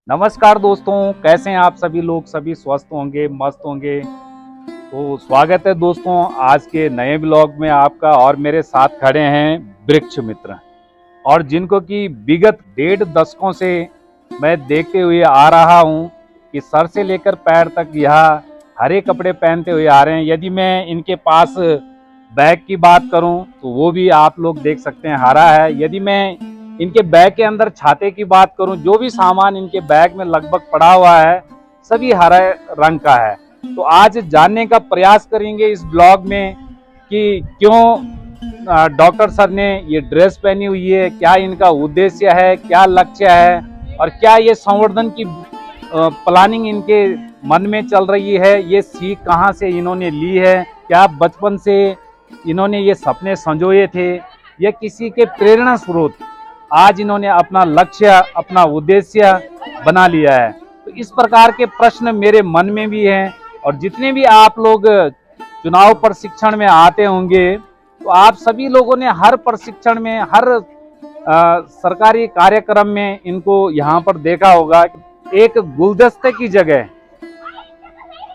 नमस्कार दोस्तों, कैसे हैं आप सभी लोग। सभी स्वस्थ होंगे, मस्त होंगे। तो स्वागत है दोस्तों आज के नए ब्लॉग में आपका। और मेरे साथ खड़े हैं वृक्ष मित्र, और जिनको कि विगत 1.5 दशकों से मैं देखते हुए आ रहा हूं कि सर से लेकर पैर तक यह हरे कपड़े पहनते हुए आ रहे हैं। यदि मैं इनके पास बैग की बात करूं तो वो भी आप लोग देख सकते हैं हरा है। यदि मैं इनके बैग के अंदर छाते की बात करूं, जो भी सामान इनके बैग में लगभग पड़ा हुआ है सभी हरे रंग का है। तो आज जानने का प्रयास करेंगे इस ब्लॉग में कि क्यों डॉक्टर सर ने ये ड्रेस पहनी हुई है, क्या इनका उद्देश्य है, क्या लक्ष्य है, और क्या ये संवर्धन की प्लानिंग इनके मन में चल रही है। ये सीख कहाँ से इन्होंने ली है, क्या बचपन से इन्होंने ये सपने संजोए थे, या किसी के प्रेरणा स्रोत आज इन्होंने अपना लक्ष्य, अपना उद्देश्य बना लिया है। तो इस प्रकार के प्रश्न मेरे मन में भी हैं। और जितने भी आप लोग चुनाव प्रशिक्षण में आते होंगे तो आप सभी लोगों ने हर प्रशिक्षण में, हर सरकारी कार्यक्रम में इनको यहाँ पर देखा होगा। एक गुलदस्ते की जगह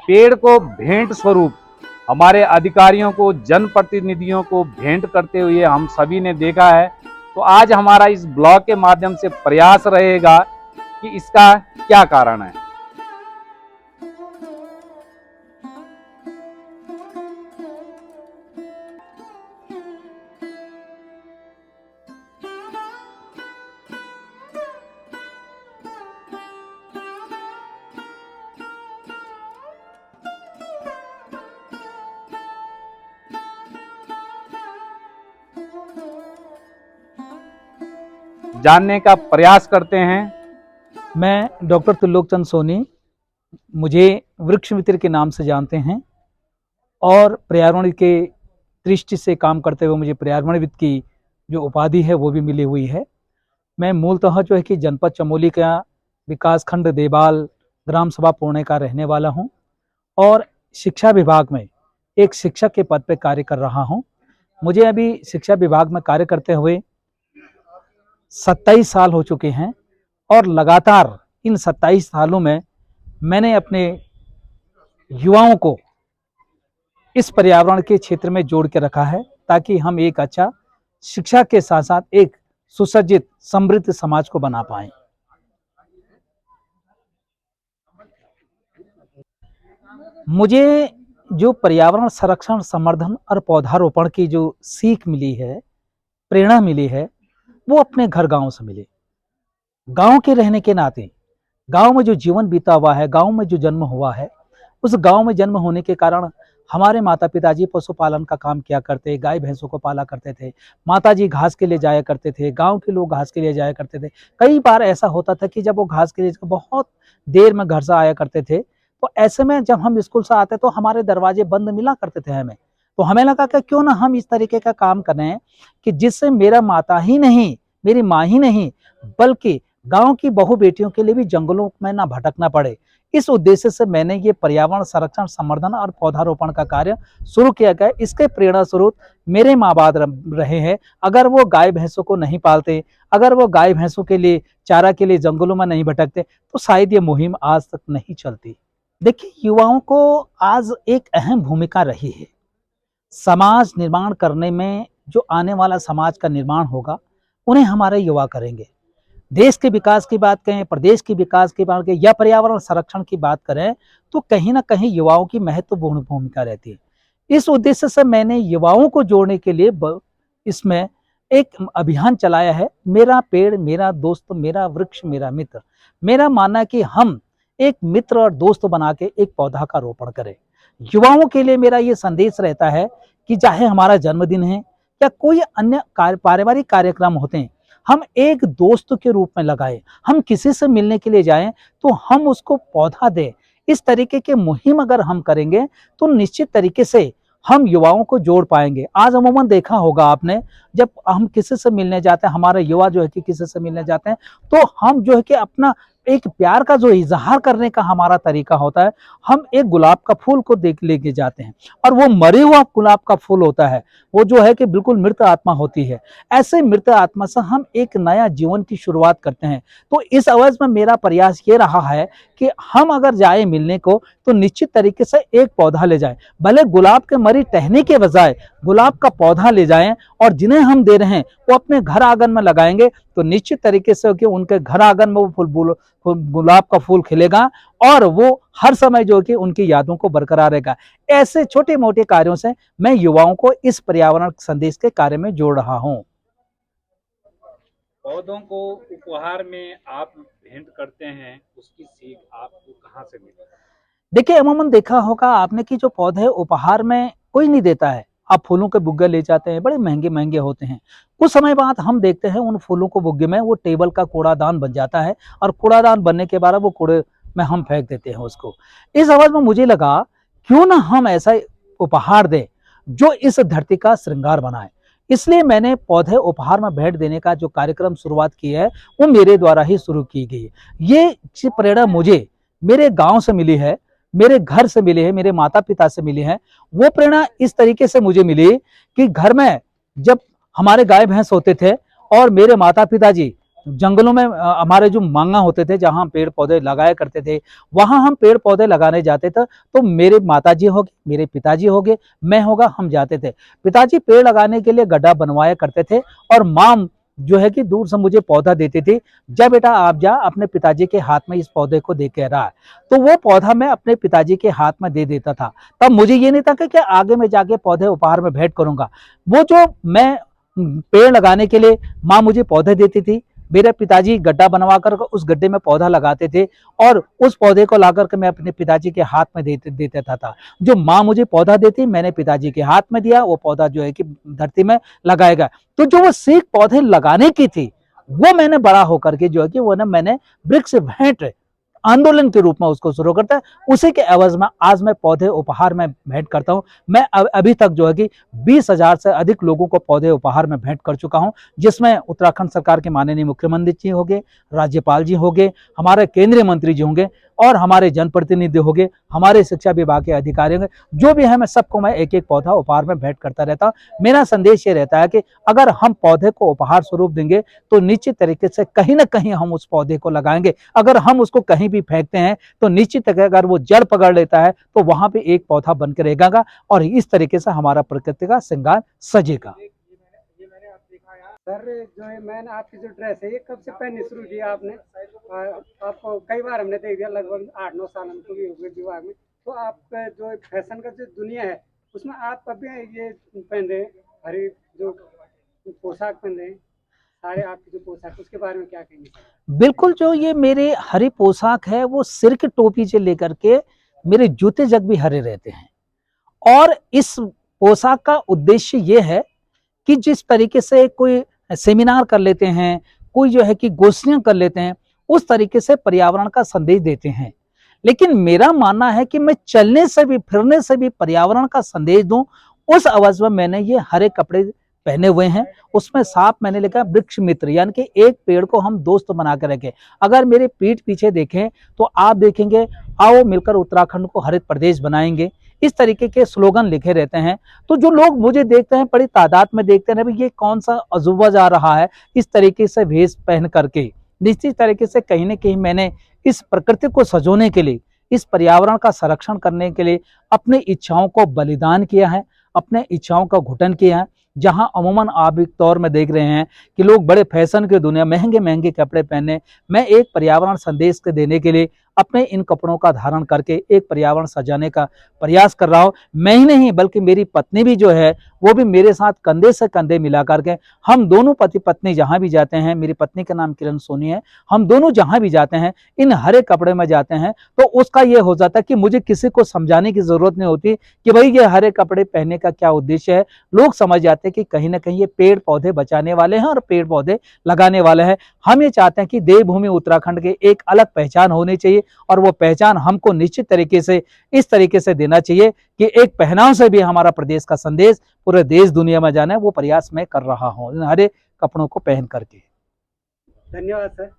पेड़ को भेंट स्वरूप हमारे अधिकारियों को, जनप्रतिनिधियों को भेंट करते हुए हम सभी ने देखा है। तो आज हमारा इस ब्लॉग के माध्यम से प्रयास रहेगा कि इसका क्या कारण है। जानने का प्रयास करते हैं। मैं डॉक्टर त्रिलोक चंद सोनी, मुझे वृक्ष मित्र के नाम से जानते हैं और पर्यावरण के दृष्टि से काम करते हुए मुझे पर्यावरणविद की जो उपाधि है वो भी मिली हुई है। मैं मूलतः जो है कि जनपद चमोली का विकास खंड देवाल ग्राम सभा पुणे का रहने वाला हूँ और शिक्षा विभाग में एक शिक्षक के पद पर कार्य कर रहा हूँ। मुझे अभी शिक्षा विभाग में कार्य करते हुए 27 साल हो चुके हैं और लगातार इन 27 सालों में मैंने अपने युवाओं को इस पर्यावरण के क्षेत्र में जोड़ के रखा है ताकि हम एक अच्छा शिक्षा के साथ साथ एक सुसज्जित समृद्ध समाज को बना पाएं। मुझे जो पर्यावरण संरक्षण, संवर्धन और पौधारोपण की जो सीख मिली है, प्रेरणा मिली है, वो अपने घर गांव से मिली। गांव के रहने के नाते, गांव में जो जीवन बीता हुआ है, गांव में जो जन्म हुआ है, उस गांव में जन्म होने के कारण हमारे माता पिताजी पशुपालन का काम किया करते, गाय भैंसों को पाला करते थे, माताजी घास के लिए जाया करते थे, गांव के लोग घास के लिए जाया करते थे। कई बार ऐसा होता था कि जब वो घास के लिए बहुत देर में घर से आया करते थे, तो ऐसे में जब हम स्कूल से आते तो हमारे दरवाजे बंद मिला करते थे हमें। तो हमें लगा कि क्यों ना हम इस तरीके का काम करें कि जिससे मेरा माता ही नहीं, मेरी माँ ही नहीं, बल्कि गांव की बहु बेटियों के लिए भी जंगलों में ना भटकना पड़े। इस उद्देश्य से मैंने ये पर्यावरण संरक्षण, संवर्धन और पौधारोपण का कार्य शुरू किया गया। इसके प्रेरणा स्रोत मेरे माँ बाप रहे हैं। अगर वो गाय भैंसों को नहीं पालते, अगर वो गाय भैंसों के लिए चारा के लिए जंगलों में नहीं भटकते, तो शायद ये मुहिम आज तक नहीं चलती। देखिए, युवाओं को आज एक अहम भूमिका रही है समाज निर्माण करने में। जो आने वाला समाज का निर्माण होगा उन्हें हमारे युवा करेंगे। देश के विकास की बात करें, प्रदेश की विकास की बात करें या पर्यावरण संरक्षण की बात करें, तो कहीं ना कहीं युवाओं की महत्वपूर्ण भूमिका रहती है। इस उद्देश्य से मैंने युवाओं को जोड़ने के लिए इसमें एक अभियान चलाया है, मेरा पेड़ मेरा दोस्त, मेरा वृक्ष मेरा मित्र। मेरा मानना है कि हम एक मित्र और दोस्त बना के एक पौधा का रोपण करें। युवाओं के लिए मेरा ये संदेश रहता है कि चाहे हमारा जन्मदिन है या कोई अन्य पारिवारिक कार्यक्रम होते हैं, हम एक दोस्त के रूप में लगाएं। हम किसी से मिलने के लिए जाएं तो हम उसको पौधा दें। इस तरीके के मुहिम अगर हम करेंगे तो निश्चित तरीके से हम युवाओं को जोड़ पाएंगे। आज अमूमन देखा होगा आपने, जब हम किसी से मिलने जाते हैं, हमारे युवा जो है कि किसी से मिलने जाते हैं, तो हम जो है कि अपना एक प्यार का जो इजहार करने का हमारा तरीका होता है, हम एक गुलाब का फूल को देख लेके जाते हैं और वो मरे हुआ गुलाब का फूल होता है, वो जो है कि बिल्कुल मृत आत्मा होती है। ऐसे मृत आत्मा से हम एक नया जीवन की शुरुआत करते हैं। तो इस अवध में मेरा प्रयास ये रहा है कि हम अगर जाए मिलने को तो निश्चित तरीके से एक पौधा ले जाएं, भले गुलाब के मरी टहनी के बजाय गुलाब का पौधा ले जाएं और जिन्हें हम दे रहे हैं वो अपने घर आंगन में लगाएंगे तो निश्चित तरीके से कि उनके घर आंगन में वो गुलाब का फूल खिलेगा और वो हर समय जो कि उनकी यादों को बरकरार रहेगा। ऐसे छोटे मोटे कार्यों से मैं युवाओं को इस पर्यावरण संदेश के कार्य में जोड़ रहा हूं। पौधों को उपहार में आप भेंट करते हैं, उसकी सीख आपको कहाँ से मिली? देखिए, अमूमन देखा होगा आपने कि जो पौधे उपहार में कोई नहीं देता है। आप फूलों के बुग्गे ले जाते हैं, बड़े महंगे महंगे होते हैं। कुछ समय बाद हम देखते हैं उन फूलों को बुग्गे में वो टेबल का कूड़ादान बन जाता है और कूड़ादान बनने के बाद वो कूड़े में हम फेंक देते हैं उसको। इस आवाज में मुझे लगा क्यों ना हम ऐसा उपहार दें जो इस धरती का श्रृंगार बनाए। इसलिए मैंने पौधे उपहार में भेंट देने का जो कार्यक्रम शुरुआत की है वो मेरे द्वारा ही शुरू की गई। ये प्रेरणा मुझे मेरे गांव से मिली है, मेरे घर से मिली है, मेरे माता पिता से मिली है। वो प्रेरणा इस तरीके से मुझे मिली कि घर में जब हमारे गाय भैंस होते थे और मेरे माता पिताजी जंगलों में हमारे जो मांगा होते थे जहां हम पेड़ पौधे लगाया करते थे, वहां हम पेड़ पौधे लगाने जाते थे तो मेरे माताजी हो गए, मेरे पिताजी हो गए, मैं होगा, हम जाते थे। पिताजी पेड़ लगाने के लिए गड्ढा बनवाया करते थे और माँ जो है कि दूर से मुझे पौधा देती थी, जा बेटा आप जा अपने पिताजी के हाथ में इस पौधे को दे के रहा है। तो वो पौधा मैं अपने पिताजी के हाथ में दे देता था। तब मुझे ये नहीं था कि आगे में जाके पौधे उपहार में भेंट करूंगा। वो जो मैं पेड़ लगाने के लिए माँ मुझे पौधे देती थी, मेरे पिताजी गड्ढा बनवा कर उस गड्ढे में पौधा लगाते थे और उस पौधे को लाकर के मैं अपने पिताजी के हाथ में देता था। जो माँ मुझे पौधा देती मैंने पिताजी के हाथ में दिया, वो पौधा जो है कि धरती में लगाएगा। तो जो वो सीख पौधे लगाने की थी वो मैंने बड़ा होकर के जो है कि वो ना मैंने वृक्ष भेंट आंदोलन के रूप में उसको शुरू करता है। उसी के एवज में आज मैं पौधे उपहार में भेंट करता हूं। मैं अभी तक जो है कि 20,000 से अधिक लोगों को पौधे उपहार में भेंट कर चुका हूं, जिसमें उत्तराखंड सरकार के माननीय मुख्यमंत्री जी होंगे, राज्यपाल जी होंगे, हमारे केंद्रीय मंत्री जी होंगे और हमारे जनप्रतिनिधि होंगे, हमारे शिक्षा विभाग के अधिकारी होंगे। जो भी है मैं सबको मैं एक एक पौधा उपहार में भेंट करता रहता हूं। मेरा संदेश ये रहता है कि अगर हम पौधे को उपहार स्वरूप देंगे तो निश्चित तरीके से कहीं ना कहीं हम उस पौधे को लगाएंगे। अगर हम उसको कहीं भी फेंकते हैं तो निश्चित अगर वो जड़ पकड़ लेता है तो वहां पे एक पौधा बन के रहेगा और इस तरीके से हमारा प्रकृति का श्रृंगार सजेगा। सर जो है मैंने आपकी जो ड्रेस है ये कब से पहननी शुरू किया आपने? आपको कई बार हमने देख दिया, लगभग 8-9 साल हमको भी हो गए विभाग में। तो आप जो फैशन का जो दुनिया है उसमें आप कभी ये पहन रहे हैं, हरी जो पोशाक पहन रहे हैं, सारे आपकी जो पोशाक, उसके बारे में क्या कहेंगे? बिल्कुल, जो ये मेरे हरी पोशाक है वो सिर की टोपी से लेकर के मेरे जूते जग भी हरे रहते हैं। और इस पोशाक का उद्देश्य ये है कि जिस तरीके से कोई सेमिनार कर लेते हैं, कोई जो है कि गोष्ठियां कर लेते हैं, उस तरीके से पर्यावरण का संदेश देते हैं। लेकिन मेरा मानना है कि मैं चलने से भी फिरने से भी पर्यावरण का संदेश दूं। उस अवसर में मैंने ये हरे कपड़े पहने हुए हैं, उसमें साफ मैंने लिखा वृक्ष मित्र, यानी कि एक पेड़ को हम दोस्त बना कर रखें। अगर मेरे पीठ पीछे देखें तो आप देखेंगे आओ मिलकर उत्तराखंड को हरित प्रदेश बनाएंगे, इस तरीके के स्लोगन लिखे रहते हैं। तो जो लोग मुझे देखते हैं बड़ी तादाद में देखते हैं ये कौन सा अजूबा जा रहा है इस तरीके से भेष पहन करके। निश्चित तरीके से कहीं ना कहीं मैंने इस प्रकृति को सजोने के लिए, इस पर्यावरण का संरक्षण करने के लिए अपनी इच्छाओं को बलिदान किया है, अपने इच्छाओं का घुटन किया है। जहां अमूमन आप एक तौर में देख रहे हैं कि लोग बड़े फैशन की दुनिया महंगे महंगे कपड़े पहने, मैं एक पर्यावरण संदेश के देने के लिए अपने इन कपड़ों का धारण करके एक पर्यावरण सजाने का प्रयास कर रहा हूं। मैं ही नहीं बल्कि मेरी पत्नी भी जो है वो भी मेरे साथ कंधे से कंधे मिला करके, हम दोनों पति पत्नी जहां भी जाते हैं, मेरी पत्नी का नाम किरण सोनी है, हम दोनों जहां भी जाते हैं इन हरे कपड़े में जाते हैं। तो उसका ये हो जाता है कि मुझे किसी को समझाने की जरूरत नहीं होती कि भाई ये हरे कपड़े पहनने का क्या उद्देश्य है। लोग समझ जाते हैं कि कहीं ना कहीं ये पेड़ पौधे बचाने वाले हैं और पेड़ पौधे लगाने वाले हैं। हम ये चाहते हैं कि देवभूमि उत्तराखंड के एक अलग पहचान होनी चाहिए और वो पहचान हमको निश्चित तरीके से इस तरीके से देना चाहिए कि एक पहनाव से भी हमारा प्रदेश का संदेश पूरे देश दुनिया में जाना है। वो प्रयास मैं कर रहा हूँ हरे कपड़ों को पहन करके। धन्यवाद सर।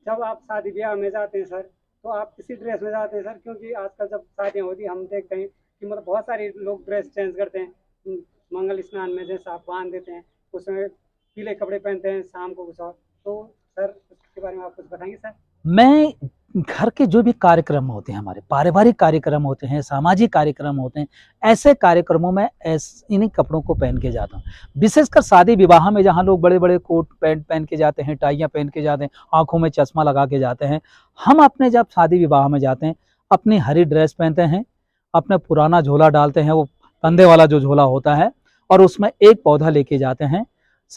जब आप शादी ब्याह में जाते हैं सर, तो आप इसी ड्रेस में जाते हैं सर? क्योंकि आजकल जब शादियाँ होती हैं हम देखते हैं कि मतलब बहुत सारे लोग ड्रेस चेंज करते हैं। मंगल स्नान में जैसा आप बांध देते हैं, उसमें पीले कपड़े पहनते हैं, शाम को कुछ और। तो सर उसके बारे में आप कुछ बताएंगे सर? मैं घर के जो भी कार्यक्रम होते हैं, हमारे पारिवारिक कार्यक्रम होते हैं, सामाजिक कार्यक्रम होते हैं, ऐसे कार्यक्रमों में इन्हीं कपड़ों को पहन के जाता हूँ। विशेषकर शादी विवाह में जहाँ लोग बड़े बड़े कोट पैंट पहन के जाते हैं, टाइयाँ पहन के जाते हैं, आंखों में चश्मा लगा के जाते हैं, हम अपने जब शादी विवाह में जाते हैं अपनी हरी ड्रेस पहनते हैं, अपना पुराना झोला डालते हैं, वो कंधे वाला जो झोला होता है, और उसमें एक पौधा लेके जाते हैं।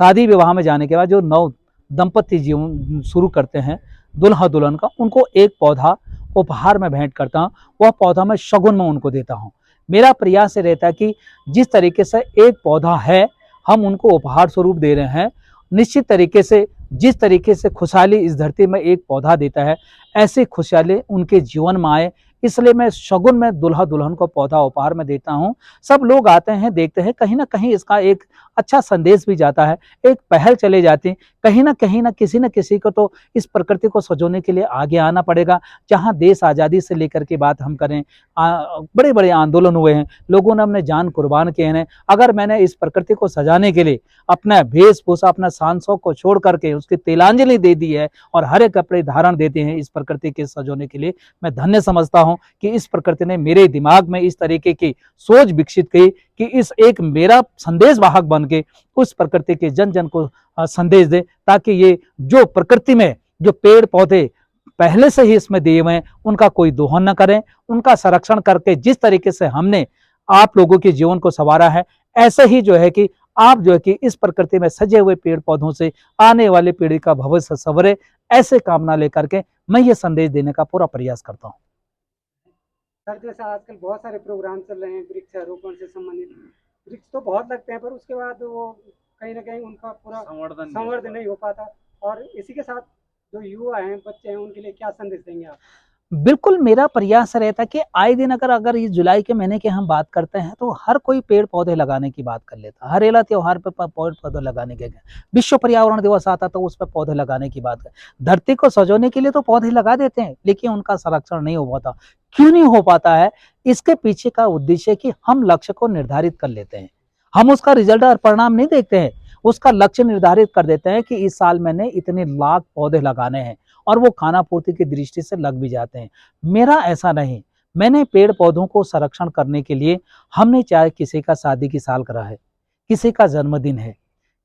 शादी विवाह में जाने के बाद जो नव दंपति जीवन शुरू करते हैं दुल्हा दुल्हन का, उनको एक पौधा उपहार में भेंट करता हूँ। वह पौधा मैं शगुन में उनको देता हूँ। मेरा प्रयास ये रहता है कि जिस तरीके से एक पौधा है हम उनको उपहार स्वरूप दे रहे हैं, निश्चित तरीके से जिस तरीके से खुशहाली इस धरती में एक पौधा देता है, ऐसी खुशहाली उनके जीवन में आए, इसलिए मैं शगुन में दुल्हा दुल्हन को पौधा उपहार में देता हूँ। सब लोग आते हैं, देखते हैं, कहीं ना कहीं इसका एक अच्छा संदेश भी जाता है, एक पहल चले जाती, कहीं ना किसी न किसी को तो इस प्रकृति को सजोने के लिए आगे आना पड़ेगा। जहाँ देश आज़ादी से लेकर के बात हम करें, बड़े बड़े आंदोलन हुए हैं, लोगों ने अपने जान कुर्बान किए हैं। अगर मैंने इस प्रकृति को सजाने के लिए अपना वेशभूषा, अपना शान शौक को छोड़ करके उसकी तिलांजलि दे दी है और हरे कपड़े धारण देते हैं इस प्रकृति के सजोने के लिए, मैं धन्य समझता हूं कि इस प्रकृति ने मेरे दिमाग में इस तरीके की सोच विकसित की कि इस एक मेरा संदेश वाहक बन के उस प्रकृति के जन जन को संदेश दे, ताकि ये जो प्रकृति में जो पेड़ पौधे पहले से ही इसमें दिए हुए हैं उनका कोई दोहन न करें, उनका संरक्षण करके जिस तरीके से हमने आप लोगों के जीवन को संवारा है, ऐसे ही जो है कि आप जो है कि इस प्रकृति में सजे हुए पेड़ पौधों से आने वाली पीढ़ी का भविष्य संवरे, ऐसे कामना लेकर के मैं ये संदेश देने का पूरा प्रयास करता हूँ। सर जैसे आजकल बहुत सारे प्रोग्राम चल रहे हैं वृक्षारोपण से संबंधित, वृक्ष तो बहुत लगते हैं पर उसके बाद वो कहीं ना कहीं उनका पूरा संवर्धन नहीं हो पाता, और इसी के साथ जो युवा हैं, बच्चे हैं, उनके लिए क्या संदेश देंगे आप? बिल्कुल, मेरा प्रयास रहता है कि आए दिन अगर इस जुलाई के महीने की हम बात करते हैं तो हर कोई पेड़ पौधे लगाने की बात कर लेता है। हरेला त्योहार पे पेड़ पौधे लगाने के, विश्व पर्यावरण दिवस आता तो उस पर पौधे लगाने की बात है। धरती को सजोने के लिए तो पौधे लगा देते हैं, लेकिन उनका संरक्षण नहीं हो पाता। क्यों नहीं हो पाता है? इसके पीछे का उद्देश्य कि हम लक्ष्य को निर्धारित कर लेते हैं, हम उसका रिजल्ट और परिणाम नहीं देखते हैं। उसका लक्ष्य निर्धारित कर देते हैं कि इस साल मैंने इतने लाख पौधे लगाने हैं, और वो खाना पूर्ति की दृष्टि से लग भी जाते हैं। मेरा ऐसा नहीं, मैंने पेड़ पौधों को संरक्षण करने के लिए, हमने चाहे किसी का शादी की सालगिरह है, किसी का जन्मदिन है,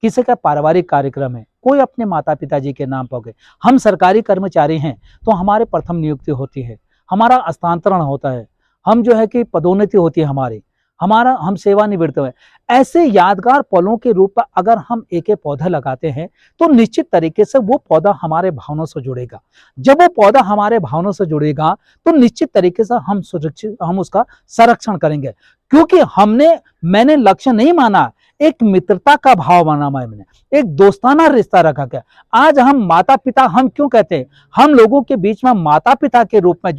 किसी का पारिवारिक कार्यक्रम है, कोई अपने माता पिताजी के नाम पर गए, हम सरकारी कर्मचारी हैं तो हमारे प्रथम नियुक्ति होती है, हमारा हस्तांतरण होता है, हम जो है कि पदोन्नति होती है हम सेवानिवृत्त हुए। ऐसे यादगार पलों के रूप में अगर हम एक एक पौधा लगाते हैं तो निश्चित तरीके से वो पौधा हमारे भावनाओं से जुड़ेगा। जब वो पौधा हमारे भावनाओं से जुड़ेगा तो निश्चित तरीके से हम उसका संरक्षण करेंगे, क्योंकि मैंने लक्ष्य नहीं माना, एक मित्रता का भाव माना, मैंने एक दोस्ताना रिश्ता रखा। क्या आज हम माता पिता हम क्यों कहते हैं? हम लोगों के बीच में माता पिता के रूप में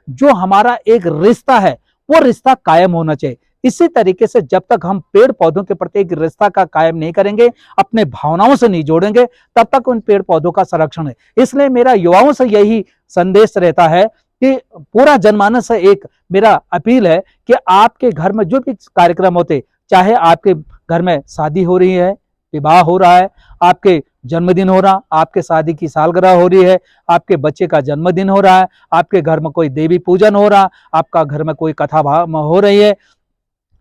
जो हमारा एक रिश्ता है, वो रिश्ता कायम होना चाहिए। इसी तरीके से जब तक हम पेड़ पौधों के प्रति एक रिश्ता का कायम नहीं करेंगे, अपने भावनाओं से नहीं जोड़ेंगे, तब तक उन पेड़ पौधों का संरक्षण है। इसलिए मेरा युवाओं से यही संदेश रहता है कि पूरा जनमानस से एक मेरा अपील है कि आपके घर में जो भी कार्यक्रम होते, चाहे आपके घर में शादी हो रही है, विवाह हो रहा है, आपके जन्मदिन हो रहा, आपके शादी की सालगिरह हो रही है, आपके बच्चे का जन्मदिन हो रहा है, आपके घर में कोई देवी पूजन हो रहा, आपका घर में कोई कथा हो रही है,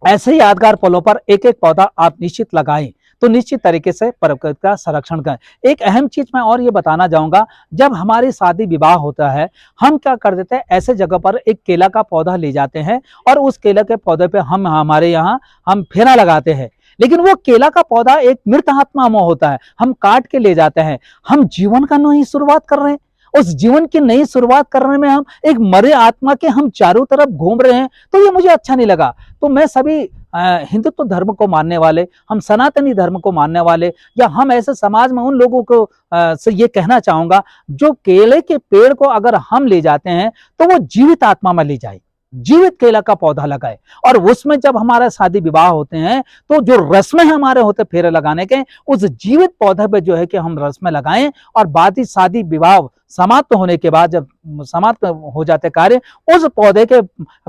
ऐसे यादगार पलों पर एक एक पौधा आप निश्चित लगाएं तो निश्चित तरीके से प्रकृति का संरक्षण करें। एक अहम चीज मैं और ये बताना चाहूंगा, जब हमारी शादी विवाह होता है हम क्या कर देते हैं, ऐसे जगह पर एक केला का पौधा ले जाते हैं और उस केला के पौधे पे हमारे यहाँ हम फेरा लगाते हैं, लेकिन वो केला का पौधा एक मृत आत्मा में होता है, हम काट के ले जाते हैं। हम जीवन का नई शुरुआत कर रहे हैं, उस जीवन की नई शुरुआत करने में हम एक मरे आत्मा के हम चारों तरफ घूम रहे हैं, तो ये मुझे अच्छा नहीं लगा। तो मैं सभी हिंदुत्व धर्म को मानने वाले, हम सनातनी धर्म को मानने वाले, या हम ऐसे समाज में उन लोगों को से ये कहना चाहूंगा, जो केले के पेड़ को अगर हम ले जाते हैं तो वो जीवित आत्मा में ले जाए, जीवित केला का पौधा लगाए। और उसमें जब हमारे शादी विवाह होते हैं तो जो रस्में हमारे होते फेरे लगाने के, उस जीवित पौधे पे जो है कि हम रस्में लगाएं, और बाद ही शादी विवाह समाप्त होने के बाद, जब समाप्त हो जाते कार्य, उस पौधे के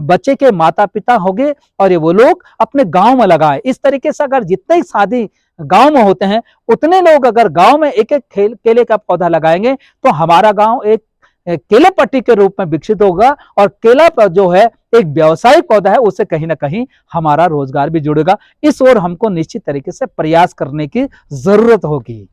बच्चे के माता पिता होंगे और ये वो लोग अपने गांव में लगाए। इस तरीके से अगर जितने शादी गांव में होते हैं उतने लोग अगर गांव में एक एक केले का पौधा लगाएंगे तो हमारा गांव एक केले पट्टी के रूप में विकसित होगा, और केला जो है एक व्यावसायिक पौधा है, उससे कहीं ना कहीं हमारा रोजगार भी जुड़ेगा। इस ओर हमको निश्चित तरीके से प्रयास करने की जरूरत होगी।